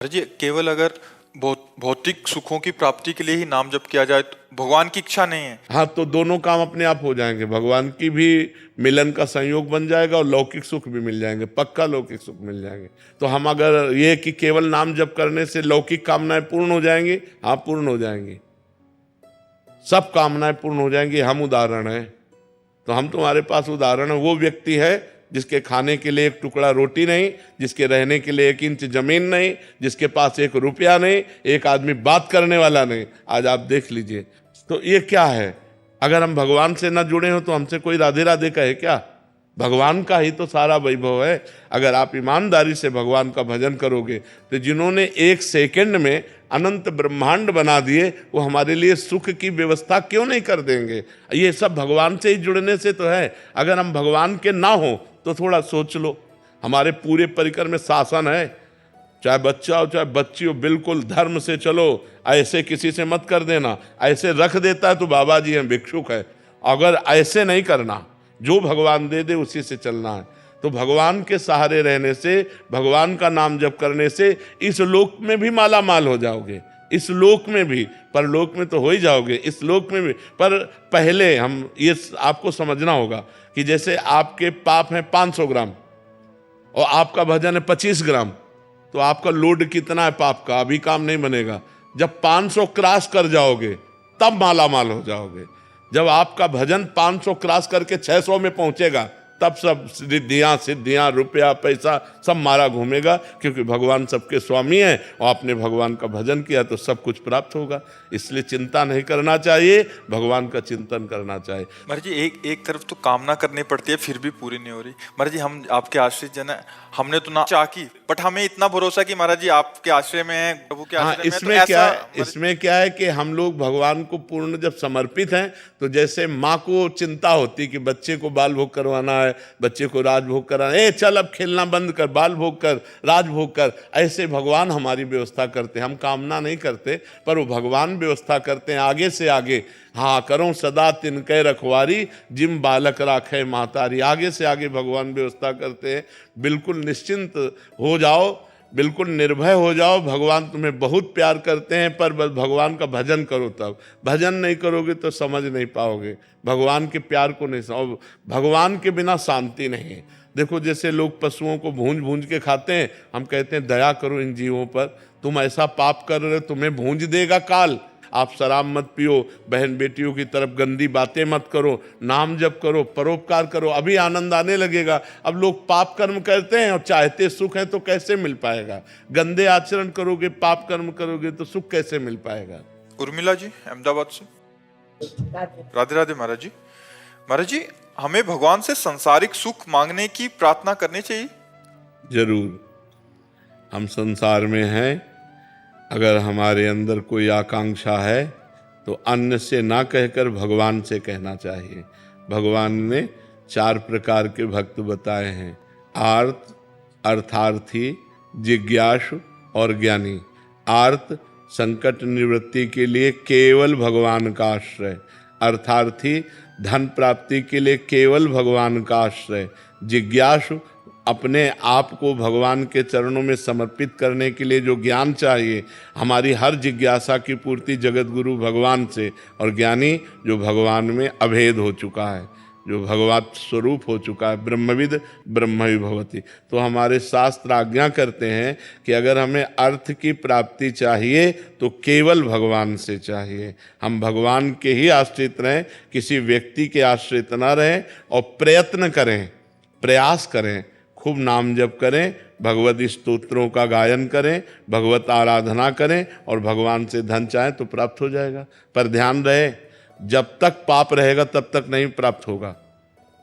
जी केवल अगर भौतिक सुखों की प्राप्ति के लिए ही नाम जप किया जाए तो भगवान की इच्छा नहीं है। हाँ, तो दोनों काम अपने आप हो जाएंगे। भगवान की भी मिलन का संयोग बन जाएगा और लौकिक सुख भी मिल जाएंगे, पक्का लौकिक सुख मिल जाएंगे। तो हम अगर ये कि केवल नाम जप करने से लौकिक कामनाएं पूर्ण हो जाएंगी, हाँ पूर्ण हो जाएंगी, सब कामनाएं पूर्ण हो जाएंगी। हम उदाहरण हैं, तो हम तुम्हारे पास उदाहरण है। वो व्यक्ति है जिसके खाने के लिए एक टुकड़ा रोटी नहीं, जिसके रहने के लिए 1 इंच जमीन नहीं, जिसके पास 1 रुपया नहीं, एक आदमी बात करने वाला नहीं। आज आप देख लीजिए, तो ये क्या है? अगर हम भगवान से न जुड़े हो तो हमसे कोई राधे राधे कहे क्या? भगवान का ही तो सारा वैभव है। अगर आप ईमानदारी से भगवान का भजन करोगे तो जिन्होंने 1 सेकंड में अनंत ब्रह्मांड बना दिए, वो हमारे लिए सुख की व्यवस्था क्यों नहीं कर देंगे? ये सब भगवान से ही जुड़ने से तो है। अगर हम भगवान के ना हो तो थोड़ा सोच लो, हमारे पूरे परिकर में शासन है, चाहे बच्चा हो चाहे बच्ची हो, बिल्कुल धर्म से चलो, ऐसे किसी से मत कर देना। ऐसे रख देता है तो बाबा जी हैं, भिक्षुक है। अगर ऐसे नहीं करना, जो भगवान दे दे उसी से चलना है। तो भगवान के सहारे रहने से, भगवान का नाम जप करने से इस लोक में भी माला माल हो जाओगे, इस लोक में भी, परलोक में तो हो ही जाओगे, इस लोक में भी। पर पहले हम ये आपको समझना होगा कि जैसे आपके पाप हैं 500 ग्राम और आपका भजन है 25 ग्राम, तो आपका लोड कितना है पाप का? अभी काम नहीं बनेगा। जब 500 क्रॉस कर जाओगे तब माला माल हो जाओगे। जब आपका भजन 500 क्रॉस करके 600 में पहुंचेगा तब सब सिद्धियां रुपया पैसा सब मारा घूमेगा, क्योंकि भगवान सबके स्वामी हैं और आपने भगवान का भजन किया तो सब कुछ प्राप्त होगा। इसलिए चिंता नहीं करना चाहिए, भगवान का चिंतन करना चाहिए। महाराज जी एक तरफ तो कामना करनी पड़ती है फिर भी पूरी नहीं हो रही। महाराज जी हम आपके आश्रित जन है, हमने तो ना चाह की, बट हमें इतना भरोसा कि महाराज जी आपके आश्रय में है, प्रभु के आश्रय में है। तो इसमें क्या है कि हम लोग भगवान को पूर्ण जब समर्पित हैं, तो जैसे माँ को चिंता होती कि बच्चे को बाल भोग करवाना है, बच्चे को राजभोग कराना है, चल अब खेलना बंद कर, बाल भोग कर, राजभोग कर, ऐसे भगवान हमारी व्यवस्था करते हैं। हम कामना नहीं करते, पर वो भगवान व्यवस्था करते हैं आगे से आगे। हाँ, करो सदा तिनके रखवारी, जिम बालक राखे महतारी। आगे से आगे भगवान व्यवस्था करते हैं। बिल्कुल निश्चिंत हो जाओ, बिल्कुल निर्भय हो जाओ। भगवान तुम्हें बहुत प्यार करते हैं, पर बस भगवान का भजन करो। तब भजन नहीं करोगे तो समझ नहीं पाओगे, भगवान के प्यार को नहीं समझ। भगवान के बिना शांति नहीं है। देखो, जैसे लोग पशुओं को भूंज भूंज के खाते हैं, हम कहते हैं दया करो इन जीवों पर, तुम ऐसा पाप कर रहे हो, तुम्हें भूंज देगा काल। आप शराब मत पियो, बहन बेटियों की तरफ गंदी बातें मत करो, नाम जप करो, परोपकार करो, अभी आनंद आने लगेगा। अब लोग पाप कर्म करते हैं और चाहते सुख है, तो कैसे मिल पाएगा? गंदे आचरण करोगे, पाप कर्म करोगे तो सुख कैसे मिल पाएगा? उर्मिला जी अहमदाबाद से। राधे राधे महाराज जी। महाराज जी हमें भगवान से सांसारिक सुख मांगने की प्रार्थना करनी चाहिए? जरूर। हम संसार में हैं, अगर हमारे अंदर कोई आकांक्षा है तो अन्य से ना कहकर भगवान से कहना चाहिए। भगवान ने 4 प्रकार के भक्त बताए हैं, आर्त, अर्थार्थी, जिज्ञासु और ज्ञानी। आर्त संकट निवृत्ति के लिए केवल भगवान का आश्रय, अर्थार्थी धन प्राप्ति के लिए केवल भगवान का आश्रय, जिज्ञासु अपने आप को भगवान के चरणों में समर्पित करने के लिए जो ज्ञान चाहिए, हमारी हर जिज्ञासा की पूर्ति जगत गुरु भगवान से, और ज्ञानी जो भगवान में अभेद हो चुका है, जो भगवत स्वरूप हो चुका है, ब्रह्मविद ब्रह्मविभवति। तो हमारे शास्त्र आज्ञा करते हैं कि अगर हमें अर्थ की प्राप्ति चाहिए तो केवल भगवान से चाहिए। हम भगवान के ही आश्रित रहें, किसी व्यक्ति के आश्रित न रहें, और प्रयत्न करें, प्रयास करें, खूब नाम जप करें, भगवत स्तोत्रों का गायन करें, भगवत आराधना करें, और भगवान से धन चाहें तो प्राप्त हो जाएगा। पर ध्यान रहे, जब तक पाप रहेगा तब तक नहीं प्राप्त होगा।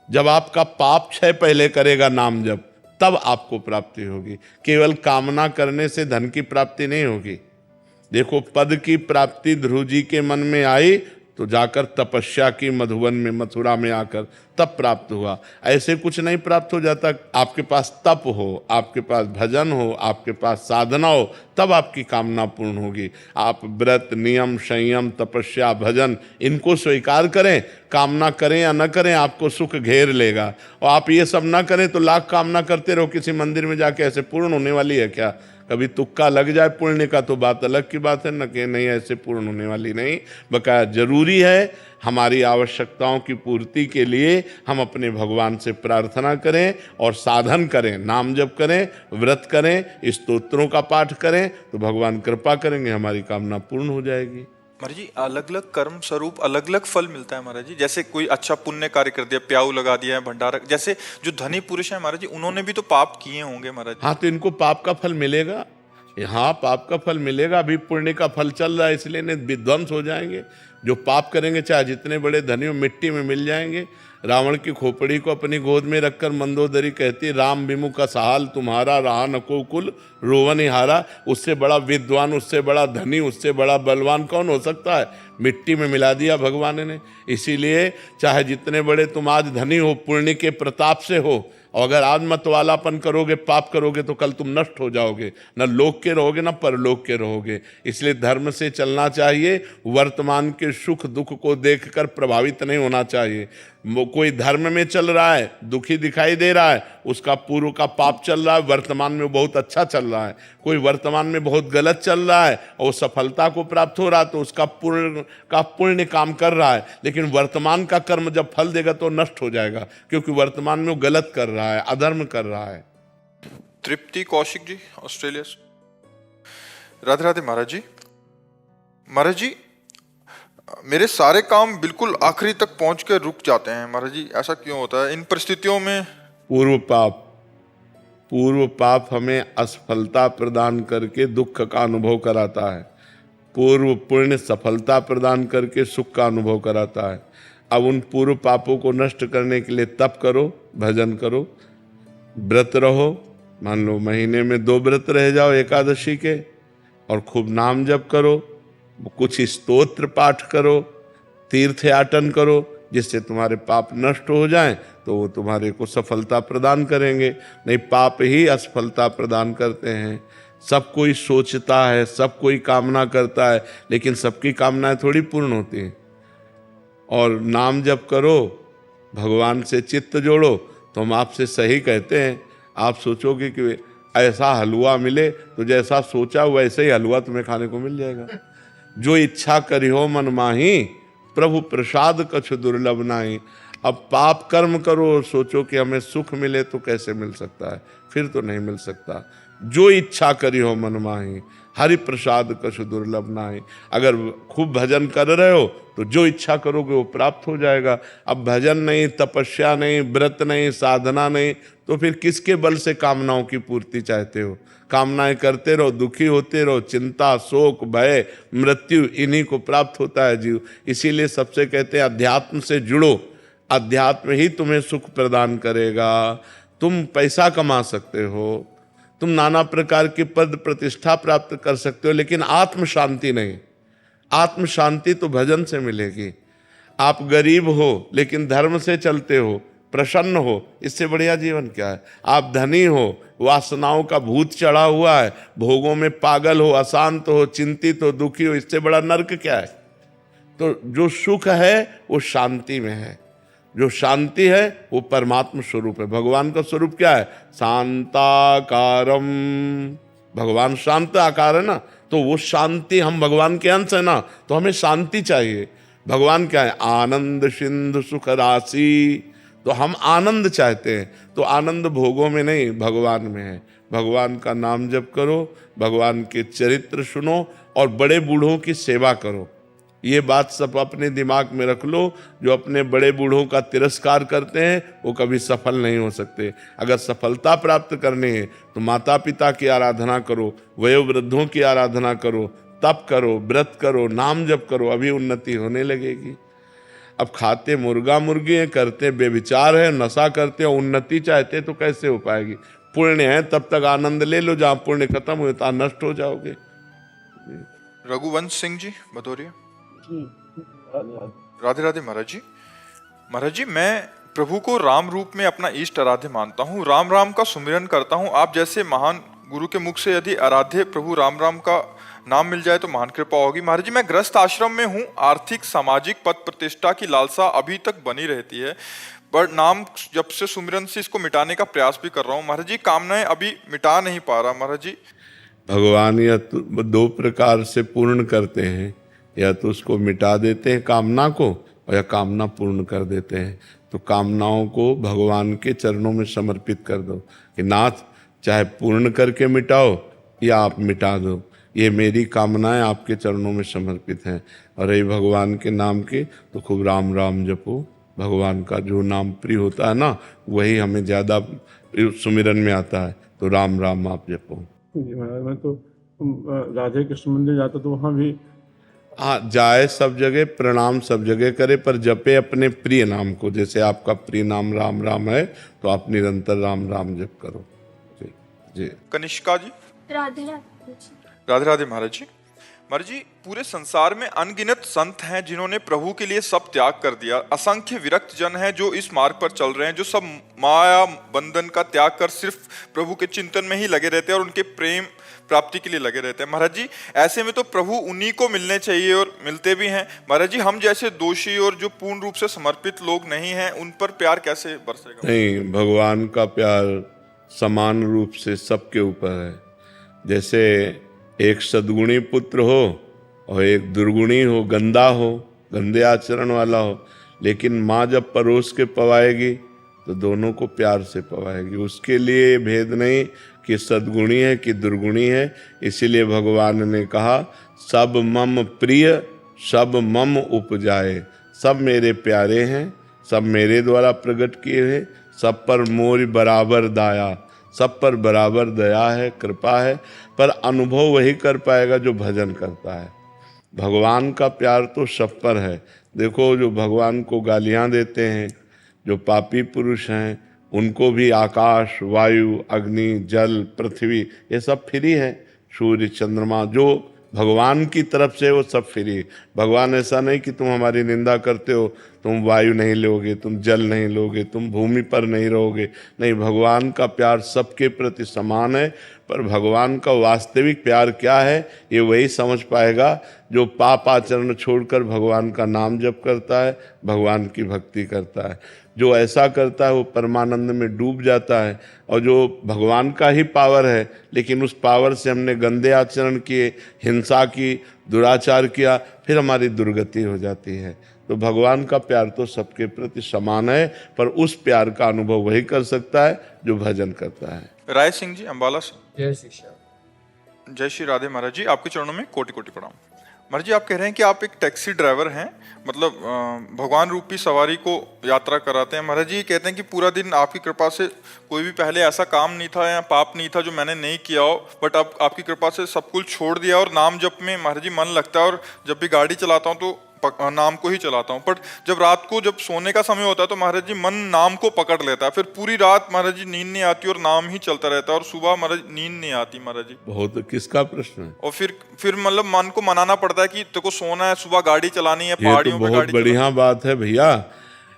जब आपका पाप क्षय पहले करेगा नाम जप, तब आपको प्राप्ति होगी। केवल कामना करने से धन की प्राप्ति नहीं होगी। देखो, पद की प्राप्ति ध्रुव जी के मन में आई तो जाकर तपस्या की मधुवन में, मथुरा में आकर तब प्राप्त हुआ। ऐसे कुछ नहीं प्राप्त हो जाता। आपके पास तप हो, आपके पास भजन हो, आपके पास साधना हो, तब आपकी कामना पूर्ण होगी। आप व्रत, नियम, संयम, तपस्या, भजन इनको स्वीकार करें, कामना करें या न करें, आपको सुख घेर लेगा। और आप ये सब ना करें तो लाख कामना करते रहो, किसी मंदिर में जाके ऐसे पूर्ण होने वाली है क्या? कभी तुक्का लग जाए पुण्य का तो बात अलग की बात है, न कि नहीं ऐसे पूर्ण होने वाली नहीं। बकाया जरूरी है हमारी आवश्यकताओं की पूर्ति के लिए हम अपने भगवान से प्रार्थना करें और साधन करें, नाम जप करें, व्रत करें, स्तोत्रों का पाठ करें, तो भगवान कृपा करेंगे, हमारी कामना पूर्ण हो जाएगी। महाराज जी अलग अलग कर्म स्वरूप अलग अलग फल मिलता है महाराज जी। जैसे कोई अच्छा पुण्य कार्य कर दिया, प्याऊ लगा दिया है, भंडारा, जैसे जो धनी पुरुष है महाराज जी उन्होंने भी तो पाप किए होंगे महाराज जी। हाँ, तो इनको पाप का फल मिलेगा। हाँ, पाप का फल मिलेगा। अभी पुण्य का फल चल रहा है, इसलिए नहीं विध्वंस हो जाएंगे। जो पाप करेंगे चाहे जितने बड़े धनी हो, मिट्टी में मिल जाएंगे। रावण की खोपड़ी को अपनी गोद में रखकर मंदोदरी कहती, राम विमुख सहाल तुम्हारा, रहा नको कुल रोवन हारा। उससे बड़ा विद्वान, उससे बड़ा धनी, उससे बड़ा बलवान कौन हो सकता है? मिट्टी में मिला दिया भगवान ने। इसीलिए चाहे जितने बड़े तुम आज धनी हो, पुण्य के प्रताप से हो, और अगर आज मतवालापन करोगे, पाप करोगे, तो कल तुम नष्ट हो जाओगे, न लोक के रहोगे न परलोक के रहोगे। इसलिए धर्म से चलना चाहिए। वर्तमान के सुख दुख को देखकर प्रभावित नहीं होना चाहिए। कोई धर्म में चल रहा है, दुखी दिखाई दे रहा है, उसका पूर्व का पाप चल रहा है, वर्तमान में बहुत अच्छा चल रहा है। कोई वर्तमान में बहुत गलत चल रहा है और सफलता को प्राप्त हो रहा है, तो उसका पुण्य काम कर रहा है। लेकिन वर्तमान का कर्म जब फल देगा तो नष्ट हो जाएगा, क्योंकि वर्तमान में वो गलत कर रहा है, अधर्म कर रहा है। तृप्ति कौशिक जी ऑस्ट्रेलिया से। राधे राधे महाराज जी। महाराज जी मेरे सारे काम बिल्कुल आखिरी तक पहुंच के रुक जाते हैं महाराज जी, ऐसा क्यों होता है इन परिस्थितियों में? पूर्व पाप हमें असफलता प्रदान करके दुख का अनुभव कराता है। पूर्व पुण्य सफलता प्रदान करके सुख का अनुभव कराता है। अब उन पूर्व पापों को नष्ट करने के लिए तप करो, भजन करो, व्रत रहो। मान लो महीने में 2 व्रत रह जाओ एकादशी के, और खूब नाम जप करो, कुछ स्तोत्र पाठ करो, तीर्थ याटन करो, जिससे तुम्हारे पाप नष्ट हो जाएं, तो वो तुम्हारे को सफलता प्रदान करेंगे। नहीं, पाप ही असफलता प्रदान करते हैं। सब कोई सोचता है, सब कोई कामना करता है, लेकिन सबकी कामनाएं थोड़ी पूर्ण होती हैं। और नाम जप करो, भगवान से चित्त जोड़ो, तो हम आपसे सही कहते हैं। आप सोचोगे कि ऐसा हलवा मिले, तो जैसा सोचा वैसे ही हलवा तुम्हें खाने को मिल जाएगा। जो इच्छा करिहो मन माही, प्रभु प्रसाद कछु दुर्लभ नाही। अब पाप कर्म करो और सोचो कि हमें सुख मिले, तो कैसे मिल सकता है? फिर तो नहीं मिल सकता। जो इच्छा करिहो मन माही, हरि प्रसाद कछु दुर्लभ नाही। अगर खूब भजन कर रहे हो तो जो इच्छा करोगे वो प्राप्त हो जाएगा। अब भजन नहीं, तपस्या नहीं, व्रत नहीं, साधना नहीं, तो फिर किसके बल से कामनाओं की पूर्ति चाहते हो? कामनाएं करते रहो, दुखी होते रहो, चिंता, शोक, भय, मृत्यु, इन्हीं को प्राप्त होता है जीव। इसीलिए सबसे कहते हैं अध्यात्म से जुड़ो। अध्यात्म ही तुम्हें सुख प्रदान करेगा। तुम पैसा कमा सकते हो, तुम नाना प्रकार की पद प्रतिष्ठा प्राप्त कर सकते हो, लेकिन आत्म शांति नहीं। आत्म शांति तो भजन से मिलेगी। आप गरीब हो लेकिन धर्म से चलते हो, प्रसन्न हो, इससे बढ़िया जीवन क्या है? आप धनी हो, वासनाओं का भूत चढ़ा हुआ है, भोगों में पागल हो, अशांत हो, चिंतित हो, दुखी हो, इससे बड़ा नरक क्या है? तो जो सुख है वो शांति में है। जो शांति है वो परमात्मा स्वरूप है। भगवान का स्वरूप क्या है? शांताकारम। भगवान शांत आकार है ना, तो वो शांति, हम भगवान के अंश है ना, तो हमें शांति चाहिए। भगवान क्या है? आनंद सिंधु सुख राशि। तो हम आनंद चाहते हैं, तो आनंद भोगों में नहीं, भगवान में है। भगवान का नाम जप करो, भगवान के चरित्र सुनो और बड़े बूढ़ों की सेवा करो। ये बात सब अपने दिमाग में रख लो। जो अपने बड़े बूढ़ों का तिरस्कार करते हैं वो कभी सफल नहीं हो सकते। अगर सफलता प्राप्त करनी है तो माता पिता की आराधना करो, वयोवृद्धों की आराधना करो, तप करो, व्रत करो, नाम जप करो, अभी उन्नति होने लगेगी। अब खाते मुर्गा मुर्गी हैं, करते बेविचार है, नशा करते हैं, उन्नति चाहते तो कैसे हो पाएगी? पुण्य है तब तक आनंद ले लो, जहाँ पुण्य खत्म हो तो नष्ट हो जाओगे। रघुवंश सिंह जी भदौरिया। राधे राधे महाराज जी। महाराज जी मैं प्रभु को राम रूप में अपना इष्ट आराध्य मानता हूँ, राम राम का सुमिरन करता हूँ। आप जैसे महान गुरु के मुख से यदि आराध्य प्रभु राम राम का नाम मिल जाए तो महान कृपा होगी। महाराज जी मैं ग्रस्त आश्रम में हूँ, आर्थिक सामाजिक पद प्रतिष्ठा की लालसा अभी तक बनी रहती है, पर नाम जब से सुमिरन से इसको मिटाने का प्रयास भी कर रहा हूँ। महाराज जी कामनाएं अभी मिटा नहीं पा रहा। महाराज जी भगवान या तो दो प्रकार से पूर्ण करते हैं, या तो उसको मिटा देते हैं कामना को, और या कामना पूर्ण कर देते हैं। तो कामनाओं को भगवान के चरणों में समर्पित कर दो कि नाथ चाहे पूर्ण करके मिटाओ या आप मिटा दो, ये मेरी कामनाएं आपके चरणों में समर्पित हैं। और रही भगवान के नाम की, तो खूब राम राम जपो। भगवान का जो नाम प्रिय होता है ना, वही हमें ज़्यादा सुमिरन में आता है, तो राम राम आप जपो। जी महाराज, मैं तो राधे कृष्ण मंदिर जाता तो वहाँ भी हाँ, जाए सब जगह, प्रणाम सब जगह करे, पर जपे अपने प्रिय नाम को। जैसे आपका प्रिय नाम राम राम है, तो आप निरंतर राम राम जप करो। जी जी। कनिष्का जी। राधे राधे जी। राधे राधे महाराज जी। महाराज जी, पूरे संसार में अनगिनत संत हैं जिन्होंने प्रभु के लिए सब त्याग कर दिया। असंख्य विरक्त जन हैं जो इस मार्ग पर चल रहे हैं, जो सब माया बंधन का त्याग कर सिर्फ प्रभु के चिंतन में ही लगे रहते हैं और उनके प्रेम प्राप्ति के लिए लगे रहते हैं। महाराज जी, ऐसे में तो प्रभु उन्हीं को मिलने चाहिए और मिलते भी हैं। महाराज जी, हम जैसे दोषी और जो पूर्ण रूप से समर्पित लोग नहीं हैं, उन पर प्यार कैसे बरसेगा? नहीं, भगवान का प्यार समान रूप से सबके ऊपर है। जैसे एक सद्गुणी पुत्र हो और एक दुर्गुणी हो, गंदा हो, गंदे आचरण वाला हो, लेकिन माँ जब परोस के पवाएगी तो दोनों को प्यार से पवाएगी। उसके लिए भेद नहीं कि सद्गुणी है कि दुर्गुणी है। इसीलिए भगवान ने कहा, सब मम प्रिय सब मम उपजाए। सब मेरे प्यारे हैं, सब मेरे द्वारा प्रकट किए हैं, सब पर मोर बराबर दया, सब पर बराबर दया है, कृपा है। पर अनुभव वही कर पाएगा जो भजन करता है। भगवान का प्यार तो सब पर है। देखो, जो भगवान को गालियाँ देते हैं, जो पापी पुरुष हैं, उनको भी आकाश, वायु, अग्नि, जल, पृथ्वी, ये सब फ्री है। सूर्य, चंद्रमा, जो भगवान की तरफ से वो सब फ्री। भगवान ऐसा नहीं कि तुम हमारी निंदा करते हो, तुम वायु नहीं लोगे, तुम जल नहीं लोगे, तुम भूमि पर नहीं रहोगे। नहीं, भगवान का प्यार सबके प्रति समान है। पर भगवान का वास्तविक प्यार क्या है, ये वही समझ पाएगा जो पाप आचरण छोड़कर भगवान का नाम जप करता है, भगवान की भक्ति करता है। जो ऐसा करता है वो परमानंद में डूब जाता है। और जो भगवान का ही पावर है, लेकिन उस पावर से हमने गंदे आचरण किए, हिंसा की, दुराचार किया, फिर हमारी दुर्गति हो जाती है। तो भगवान का प्यार तो सबके प्रति समान है, पर उस प्यार का अनुभव वही कर सकता है जो भजन करता है। राय सिंह जी, अम्बाला से। जय श्री श्याम। जय श्री राधे महाराज जी, आपके चरणों में कोटि कोटि प्रणाम। महाराज जी, आप कह रहे हैं कि आप एक टैक्सी ड्राइवर हैं, मतलब भगवान रूपी सवारी को यात्रा कराते हैं। महाराज जी कहते हैं कि पूरा दिन आपकी कृपा से कोई भी पहले ऐसा काम नहीं था या पाप नहीं था जो मैंने नहीं किया हो, बट अब आपकी कृपा से सब कुछ छोड़ दिया और नाम जप में महाराज जी मन लगता है। और जब भी गाड़ी चलाता हूँ तो नाम को ही चलाता हूँ। बट जब रात को जब सोने का समय होता है तो महाराज जी मन नाम को पकड़ लेता है। फिर पूरी रात महाराज जी नींद नहीं आती और नाम ही चलता रहता है, और सुबह महाराज नींद नहीं आती महाराज जी। बहुत किसका प्रश्न है? और फिर मतलब मन को मनाना पड़ता है कि तेको सोना है, सुबह गाड़ी चलानी है, ये तो पहाड़ियों पे बहुत गाड़ी बढ़िया बात है भैया।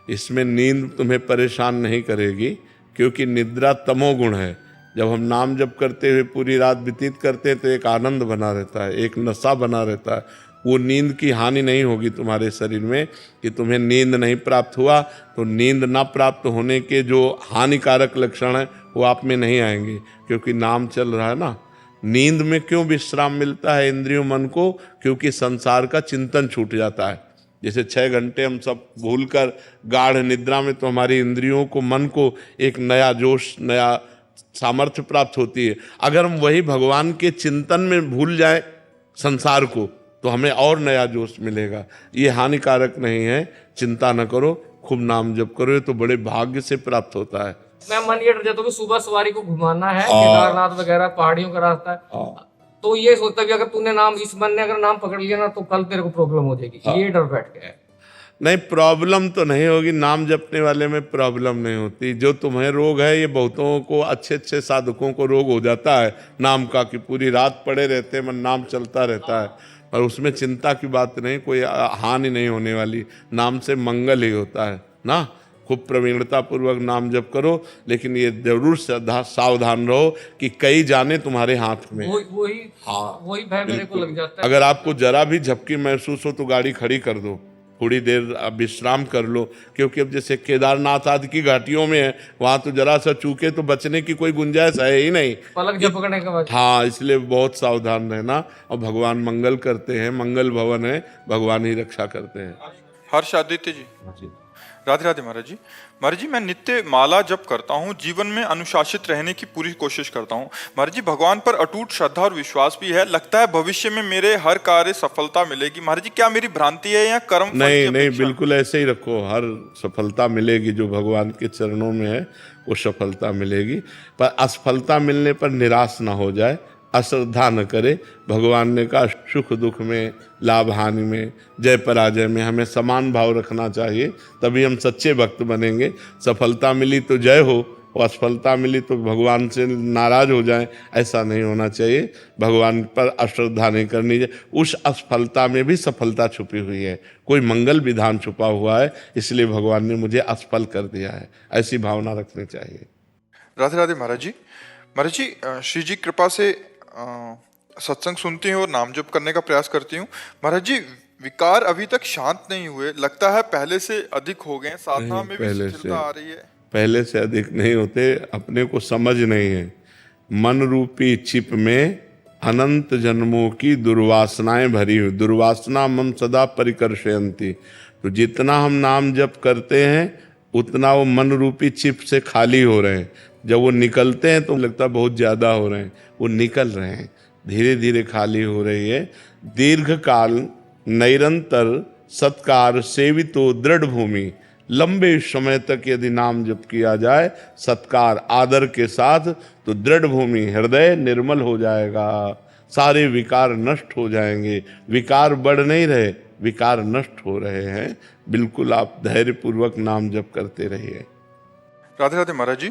इसमें नींद तुम्हें परेशान नहीं करेगी, क्योंकि निद्रा तमोगुण है। जब हम नाम जप करते हुए पूरी रात व्यतीत करते हैं तो एक आनंद बना रहता है, एक नशा बना रहता है। वो नींद की हानि नहीं होगी तुम्हारे शरीर में कि तुम्हें नींद नहीं प्राप्त हुआ, तो नींद ना प्राप्त होने के जो हानिकारक लक्षण हैं वो आप में नहीं आएंगे, क्योंकि नाम चल रहा है ना। नींद में क्यों विश्राम मिलता है इंद्रियों मन को? क्योंकि संसार का चिंतन छूट जाता है। जैसे 6 घंटे हम सब भूलकर गाढ़ निद्रा में, तो हमारी इंद्रियों को, मन को एक नया जोश, नया सामर्थ्य प्राप्त होती है। अगर हम वही भगवान के चिंतन में भूल जाए संसार को, तो हमें और नया जोश मिलेगा। ये हानिकारक नहीं है, चिंता न करो, खूब नाम जप करो, ये तो बड़े भाग्य से प्राप्त होता है। मैं मन ये डर जाता हूँ कि सुबह सवारी को घुमाना है, केदारनाथ वगैरह पहाड़ियों का रास्ता है, तो ये सोचता कि अगर तूने नाम, इस मन ने अगर नाम पकड़ लिया ना, तो कल तेरे को प्रॉब्लम हो जाएगी। ये डर बैठ गया है। नहीं, प्रॉब्लम तो नहीं होगी, नाम जपने वाले में प्रॉब्लम नहीं होती। जो तुम्हें रोग है, ये बहुतों को, अच्छे अच्छे साधकों को रोग हो जाता है नाम का, कि पूरी रात पड़े रहते हैं, मन नाम चलता रहता है। और उसमें चिंता की बात नहीं, कोई हानि नहीं होने वाली। नाम से मंगल ही होता है ना। खूब प्रवीणता पूर्वक नाम जप करो, लेकिन ये जरूर सावधान रहो कि कई जाने तुम्हारे हाथ में। वही भय मेरे को लग जाता है। अगर आपको जरा भी झपकी महसूस हो तो गाड़ी खड़ी कर दो, थोड़ी देर अब विश्राम कर लो, क्योंकि अब जैसे केदारनाथ आदि की घाटियों में है, वहाँ तो जरा सा चूके तो बचने की कोई गुंजाइश है ही नहीं। पलक झपकने के बाद। हाँ, इसलिए बहुत सावधान रहना। और भगवान मंगल करते हैं, मंगल भवन है, भगवान ही रक्षा करते हैं। हर्ष आदित्य जी, राधे राधे महाराज जी। महाराज जी, मैं नित्य माला जप करता हूँ, जीवन में अनुशासित रहने की पूरी कोशिश करता हूँ। महाराज जी, भगवान पर अटूट श्रद्धा और विश्वास भी है, लगता है भविष्य में मेरे हर कार्य सफलता मिलेगी। महाराज जी, क्या मेरी भ्रांति है या कर्म फल की नहीं, अपेक्षा? बिल्कुल ऐसे ही रखो, हर सफलता मिलेगी जो भगवान के चरणों में है, वो सफलता मिलेगी। पर असफलता मिलने पर निराश ना हो जाए, अश्रद्धा न करे। भगवान ने कहा सुख दुख में, लाभ हानि में, जय पराजय में हमें समान भाव रखना चाहिए, तभी हम सच्चे भक्त बनेंगे। सफलता मिली तो जय हो, और असफलता मिली तो भगवान से नाराज हो जाए, ऐसा नहीं होना चाहिए। भगवान पर अश्रद्धा नहीं करनी चाहिए। उस असफलता में भी सफलता छुपी हुई है, कोई मंगल विधान छुपा हुआ है, इसलिए भगवान ने मुझे असफल कर दिया है, ऐसी भावना रखनी चाहिए। राधे राधे महाराज जी। महाराज जी, श्री जी कृपा से सत्संग सुनती हूँ और नाम जप करने का प्रयास करती हूँ। महाराज जी, विकार अभी तक शांत नहीं हुए, लगता है पहले से अधिक हो गए, साधना में भी शिथिलता आ रही है। पहले से अधिक नहीं होते, अपने को समझ नहीं है। मन रूपी चिप में अनंत जन्मों की दुर्वासनाएं भरी हुई, दुर्वासना मम सदा परिकर्षयन्ति। तो जितना हम नाम जप करते हैं उतना वो मन रूपी चिप से खाली हो रहे हैं। जब वो निकलते हैं तो लगता है बहुत ज़्यादा हो रहे हैं, वो निकल रहे हैं, धीरे धीरे खाली हो रही है। दीर्घ काल निरंतर सत्कार सेवितो दृढ़ भूमि, लंबे समय तक यदि नाम जप किया जाए सत्कार आदर के साथ, तो दृढ़ भूमि हृदय निर्मल हो जाएगा, सारे विकार नष्ट हो जाएंगे। विकार बढ़ नहीं रहे, विकार नष्ट हो रहे हैं। बिल्कुल आप धैर्यपूर्वक नाम जप करते रहिए। राधे राधे महाराज जी।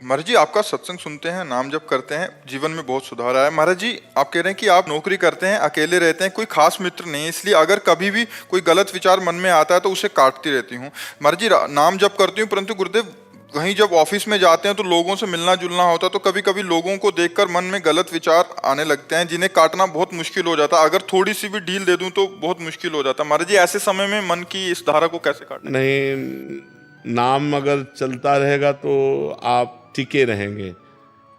महाराज जी, आपका सत्संग सुनते हैं, नाम जप करते हैं, जीवन में बहुत सुधार आया। महाराज जी, आप कह रहे हैं कि आप नौकरी करते हैं, अकेले रहते हैं, कोई खास मित्र नहीं है, इसलिए अगर कभी भी कोई गलत विचार मन में आता है तो उसे काटती रहती हूँ। महाराज जी, नाम जप करती हूँ, परंतु गुरुदेव कहीं जब ऑफिस में जाते हैं तो लोगों से मिलना जुलना होता है, तो कभी कभी लोगों को देखकर मन में गलत विचार आने लगते हैं, जिन्हें काटना बहुत मुश्किल हो जाता है। अगर थोड़ी सी भी ढील दे दूं तो बहुत मुश्किल हो जाता है। महाराज जी, ऐसे समय में मन की इस धारा को कैसे काटना? नहीं, नाम अगर चलता रहेगा तो आप टिके रहेंगे।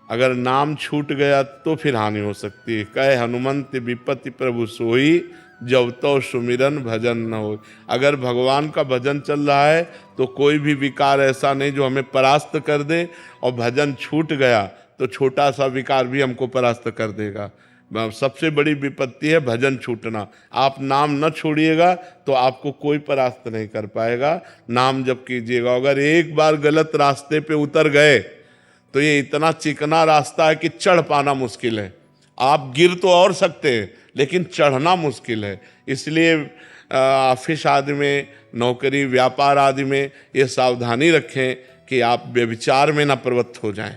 अगर नाम छूट गया तो फिर हानि हो सकती है। कहे हनुमंत विपत्ति प्रभु सोई, जब तो सुमिरन भजन न हो। अगर भगवान का भजन चल रहा है तो कोई भी विकार ऐसा नहीं जो हमें परास्त कर दे, और भजन छूट गया तो छोटा सा विकार भी हमको परास्त कर देगा। सबसे बड़ी विपत्ति है भजन छूटना। आप नाम न छोड़िएगा तो आपको कोई परास्त नहीं कर पाएगा। नाम जप कीजिएगा। अगर एक बार गलत रास्ते पे उतर गए तो ये इतना चिकना रास्ता है कि चढ़ पाना मुश्किल है। आप गिर तो और सकते हैं लेकिन चढ़ना मुश्किल है। इसलिए ऑफिस आदि में, नौकरी व्यापार आदि में ये सावधानी रखें कि आप व्यभिचार में न प्रवृत्त हो जाएं।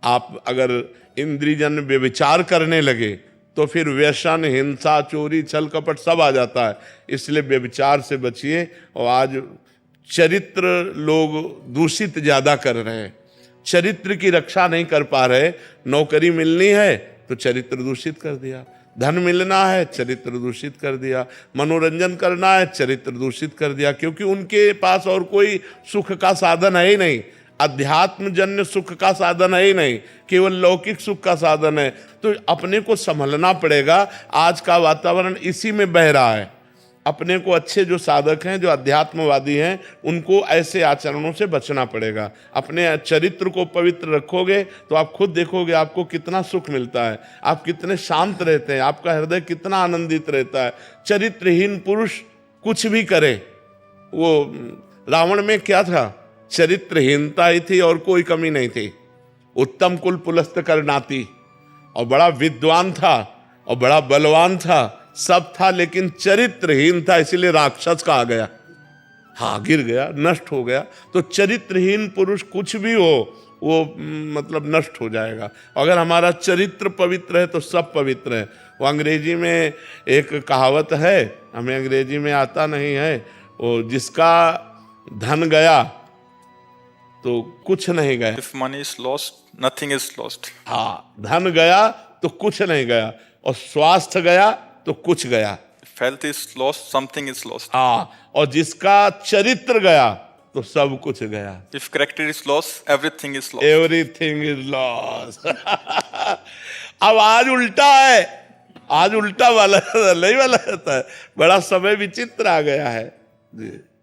आप अगर इंद्रियजन व्यभिचार करने लगे तो फिर व्यसन, हिंसा, चोरी, छल कपट सब आ जाता है। इसलिए व्यभिचार से बचिए। और आज चरित्र लोग दूषित ज़्यादा कर रहे हैं, चरित्र की रक्षा नहीं कर पा रहे। नौकरी मिलनी है तो चरित्र दूषित कर दिया, धन मिलना है चरित्र दूषित कर दिया, मनोरंजन करना है चरित्र दूषित कर दिया, क्योंकि उनके पास और कोई सुख का साधन है ही नहीं, अध्यात्म जन्य सुख का साधन है ही नहीं, केवल लौकिक सुख का साधन है। तो अपने को संभलना पड़ेगा। आज का वातावरण इसी में बह रहा है। अपने को अच्छे जो साधक हैं, जो अध्यात्मवादी हैं, उनको ऐसे आचरणों से बचना पड़ेगा। अपने चरित्र को पवित्र रखोगे तो आप खुद देखोगे आपको कितना सुख मिलता है, आप कितने शांत रहते हैं, आपका हृदय कितना आनंदित रहता है। चरित्रहीन पुरुष कुछ भी करे। वो रावण में क्या था? चरित्रहीनता ही थी और कोई कमी नहीं थी। उत्तम कुल पुलस्त करनाती, और बड़ा विद्वान था और बड़ा बलवान था, सब था, लेकिन चरित्रहीन था, इसीलिए राक्षस कहा गया। हाँ, गिर गया, नष्ट हो गया। तो चरित्रहीन पुरुष कुछ भी हो वो मतलब नष्ट हो जाएगा। अगर हमारा चरित्र पवित्र है तो सब पवित्र है। वो अंग्रेजी में एक कहावत है, हमें अंग्रेजी में आता नहीं है, वो जिसका धन गया तो कुछ नहीं गया। If money is lost, nothing is lost. हाँ, धन गया तो कुछ नहीं गया, और स्वास्थ्य गया तो कुछ गया। Health is lost, something is lost. हाँ, और जिसका चरित्र गया तो सब कुछ गया। If character is lost, everything is lost. Everything is lost. अब आज उल्टा है, आज उल्टा वाला नहीं वाला रहता है। बड़ा समय विचित्र आ गया है जी।